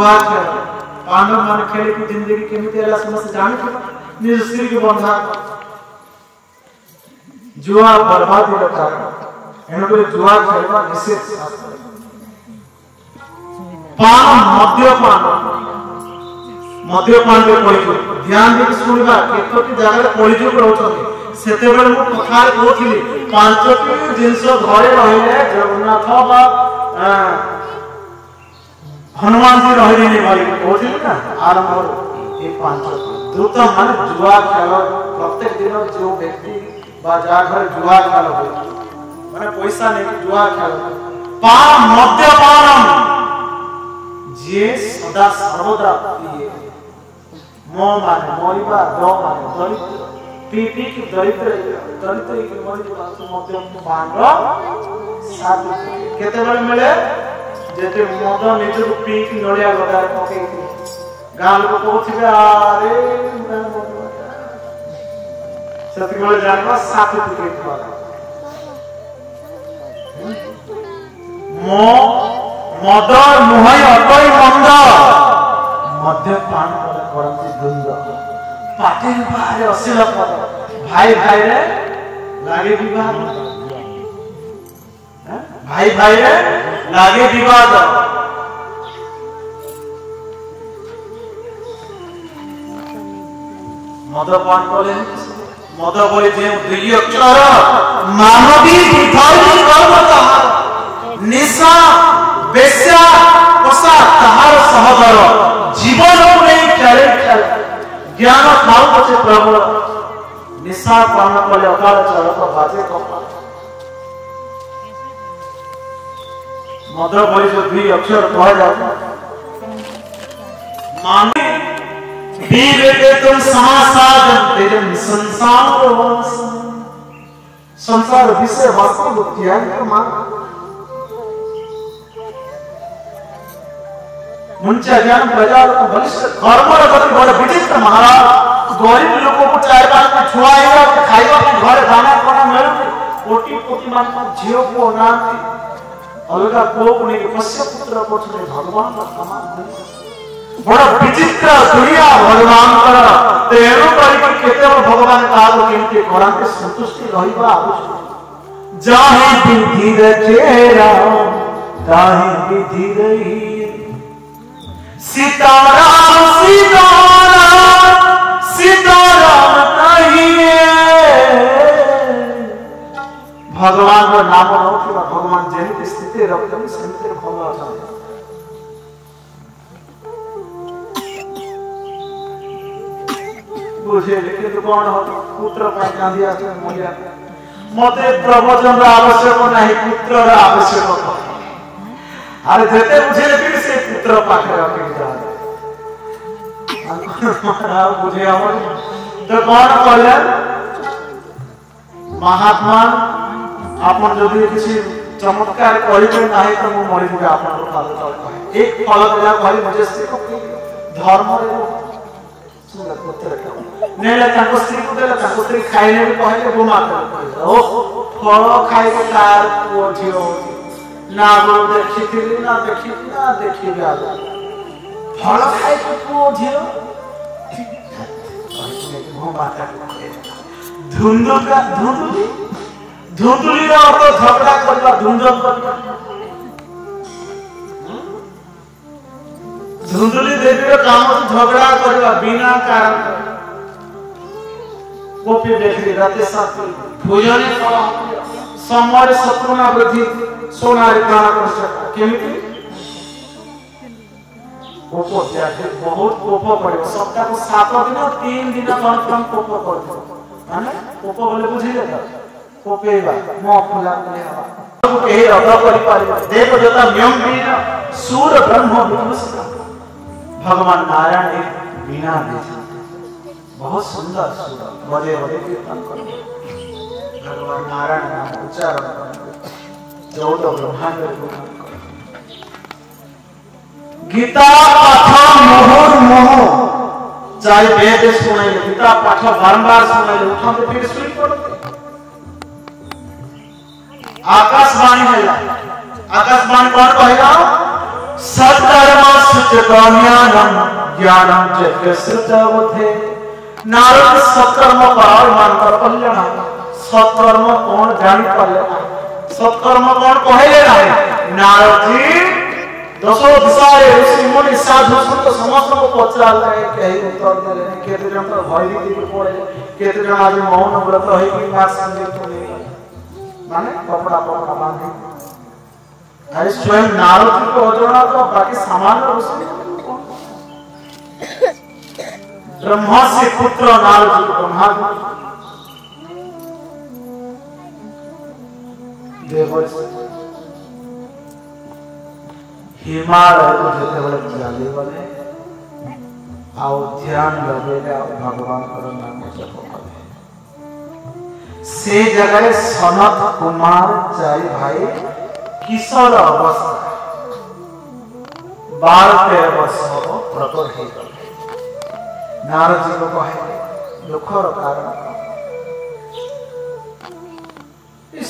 पांडव मान खेल की जिंदगी केमिति है समस्त जान के निज स्त्री के बंधा जुआ बर्बादी रो कारण एनो को जुआ खेलवा निषेध शास्त्र मद्यपान के कोई ध्यान दे सुनबा केतोटी जगह कोलिजो रहउछथि सेते बेले मु कथा कहथिली पांचटी जिंस घरे रहिले जगन्नाथ बा हनुमान जी रही नहीं भाई कहते ना आरंभ ये पांच द्रुत मान जुआ खेल प्रत्येक दिन जो व्यक्ति बा जा घर जुआ खेल हो माने पैसा नहीं जुआ खेल पान मद्यपान जे सदा सर्वदा पिए मो माने मोइबा दो माने दरिद्र पी की दरिद्र की मोइबा मद्यपान रो साथ केते बेले मिले जेते मद निज पी की नड़िया गदा पके गाल को कहथिबे अरे सती बोले जानवा साथ टिकेट वाला मद मुहै अटई मंद मद्यपान करंती दुंद पाटे बाहर असिल पद भाई भाई रे लागे विवाद भाई भाई रे लागे विवाद मदपान बोले मद बोले जे दुई अक्षर मानवी विधाई कर्म ताहार निशा बेश्या कोसा ताहार सहदर जीवन में कैरेक्टर ज्ञान थाउ पछे प्रबल निशा पान बोले अकाल चरक बाजे कपा मद बोले जो दुई अक्षर कह जाता माने विवेके तुम समासाजन तेजन संसार विषय वास्तव ज्ञान का मान मुंचा ज्ञान प्रजा को बलिष्ठ कर्म गति बड़े विचित्र महाराज गरीब लोगों को चाय पानी में छुआएगा खाएगा घर खाना खाना मिले कोटि कोटि मान झियो को नाती अलगा कोप ने पश्य पुत्र पछरे भगवान का समान नहीं बड़ा विचित्र दुनिया भगवान कर तेरो करी केते भगवान का केमते कोरा के संतुष्टि रहिबा आवश्यक जाहि विधि रचेरा ताहि विधि रही सीताराम सीताराम सीताराम कहिए भगवान का नाम रखिबा भगवान जेमिति स्थिति रखतम सेमिति भगवान अछन बुझे लेकिन तो कौन हो पुत्र पाई गांधी आछे मोलिया मते प्रवचन रा आवश्यक नाही पुत्र रा आवश्यक अरे जेते बुझे लेकिन से पुत्र पाखे रखि जा मारा बुझे हमर तो कौन कहले महात्मा आपन जदि किसी चमत्कार करिबे नाही त मु मरि जुगे आपन को फादर कहे एक फल देला कहि मुझे से को धर्म रे सुंदर पुत्र का नेला ताको स्त्री को देला ताको स्त्री खाइले भी कहले गो माता कहे ओ फल खाइबे तार को झियो ना गो देखिथिली ना देखि आज फल खाइबे को झियो गो माता धुंधुली रा तो झगड़ा करबा धुंधल करबा धुंधुली देवी रा काम तो झगड़ा करबा बिना कारण कोपी देखि राते साथी भोजने समय शत्रुना वृद्धि सोनारी प्राण कर केमिति कोपो जाके बहुत कोपो पड़े सप्ताह को 7 दिन 3 दिन कन्फर्म कोपो पड़े माने कोपो बोले बुझी लेता कोपेबा मो फुला लेवा ए रद करि पारिबा देव देवता नियम बिना सूर ब्रह्म विष्णु भगवान नारायण एक बिना दे बहुत सुंदर सूर बजे बजे कीर्तन कर भगवान नारायण नाम उच्चारण कर 14 ब्रह्मांड गुणगान कर गीता पाठ मोह चाहे वेद सुनाई गीता पाठ बारंबार सुनाई उठा फिर सुनी पड़ते आकाशवाणी है आकाशवाणी कौन कहला सत्कर्म सुचतज्ञानम ज्ञानम जगस्रुतवते। नारद सत्कर्म पार मानकर कल्याण सत्कर्म कौन जानी पाले सत्कर्म कौन कहले नाही। नारद जी दशो दिशारे ऋषि मुनि साधु संत समस्त को पचारले केही उत्तर देले केते जन तो भयभीति पड़े केते जन आज मौन व्रत होई कि मास संगीत माने कपड़ा कपड़ा बांधे अरे स्वयं नारद जी को अजोड़ा तो बाकी सामान्य ऋषि ब्रह्मा से पुत्र नारद जी ब्रह्मा देवर्षि हिमालय को जेते बड़े चले वाले आओ ध्यान लगे आओ भगवान का नाम जप करे से जगह सनत कुमार चारि भाई किशोर अवस्था 12-13 वर्ष प्रकट हो गए। नारद जी को कहे दुखर कारण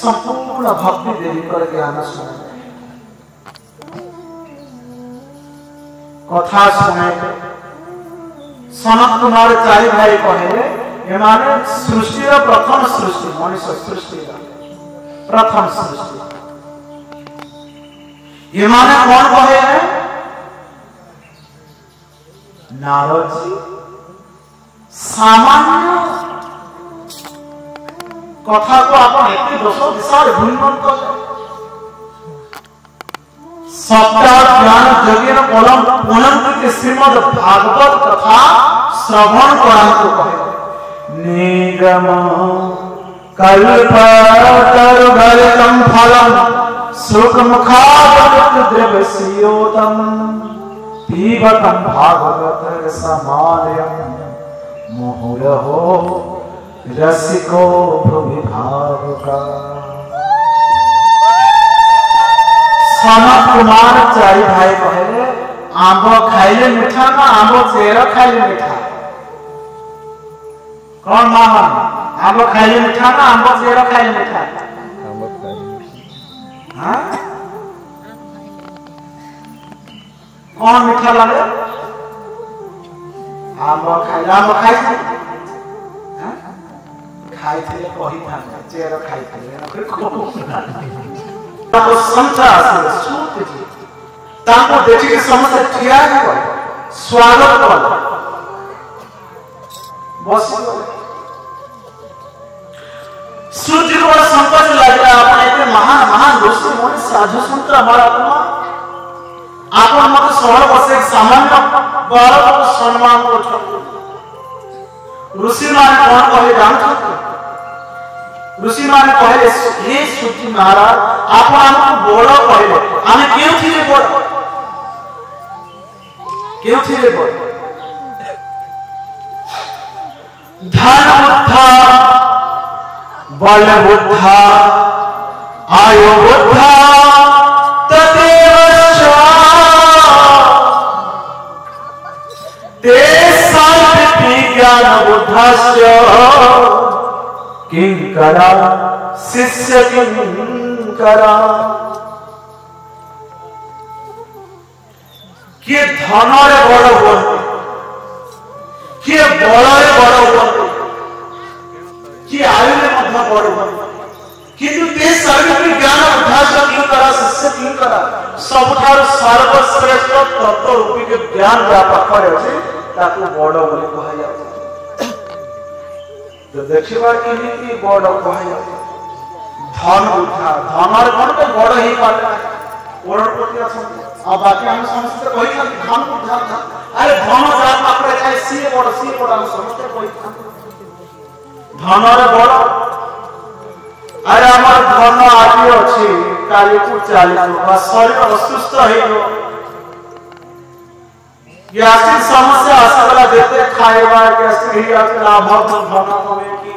संपूर्ण भक्ति देवी कर ज्ञान सुना कथा सुने सनत कुमार चारि भाई कहे ये माने सृष्टि प्रथम सृष्टि मनुष्य सृष्टि प्रथम सृष्टि ये माने कौन कहे हैं नारद जी सामान्य कथा को आपण एते दोष विशाल भूलमन कर सप्ताह ज्ञान जगेन कलम अनंत के श्रीमद् भागवत कथा श्रवण करांतु कहे निगम कल्पतरुगलितं फलम सुखमुखादमृत द्रवस्योतम पीबतं भागवत समालयं मुहुरहो रसिको भुविभावका। सनत कुमार चारि भाई कहे आंब खाइले मीठा ना आंब चेर खाइले मीठा कौन मामन आंब खाइले मीठा ना आंब चेर खाइले मीठा हाँ कौन मीठा लगे आंब खाई खाई थे कही था चेर खाई थे ताको संचा आसे सूत जी ताको देखि के समस्त ठिया है स्वागत कर बस सूत को संपत्ति लगा अपने इतने महान महान ऋषि मुनि साधु संत हमारा आत्मा आपन मत सहर बसे सामान्य बालक को सम्मान को ऋषि मान कौन कहे जानते ऋषि मान कहे हे सूति महाराज आप हमको बड़ कहे आमे क्यों थिले बड़ धन बुद्धा बल बुद्धा आयु बुद्धा तदेव विज्ञान बुद्धस्य किंकरा शिष्य किंकरा किए धनरे बड़ हुए किए बड़े बड़ हुए किए आयुरे मध्य बड़ हुए किंतु ते सर्व ज्ञान बुद्धस्य किंकरा शिष्य किंकरा सबठार सर्वश्रेष्ठ तत्व रूपी के ज्ञान जा पाखरे अछि ताकू बड़ बोली कहा जाय तो देखिबा केमिति बड़ कहा जाय धन बुद्धा धनर कोन के बड़ ही पाले करोड़पति अछन आ बाकी हम समस्त कहि था धन बुद्धा अरे धन जा पाखरे छै सी बड़ हम समस्त कहि था धनर बड़ अरे हमर धन आदि अछि काली को चाली बा शरीर असुस्थ हेलो यासी समस्या असला देते खाएवा के स्त्री अपना भक्त भगवान में की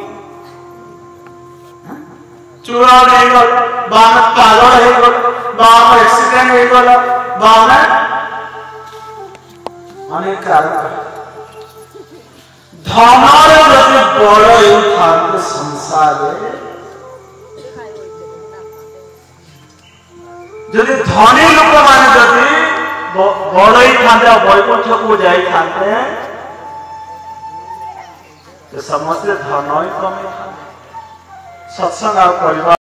चूरा नहीं गल बान पागल है गल बान एक्सीडेंट है गल बान अनेक कारण धनर प्रति बड़ उठाते संसार जदि धनी लोक माने जदि बड़ई था बैकुंठ को जाई था समस्ते धन ही कमी था सत्संग आ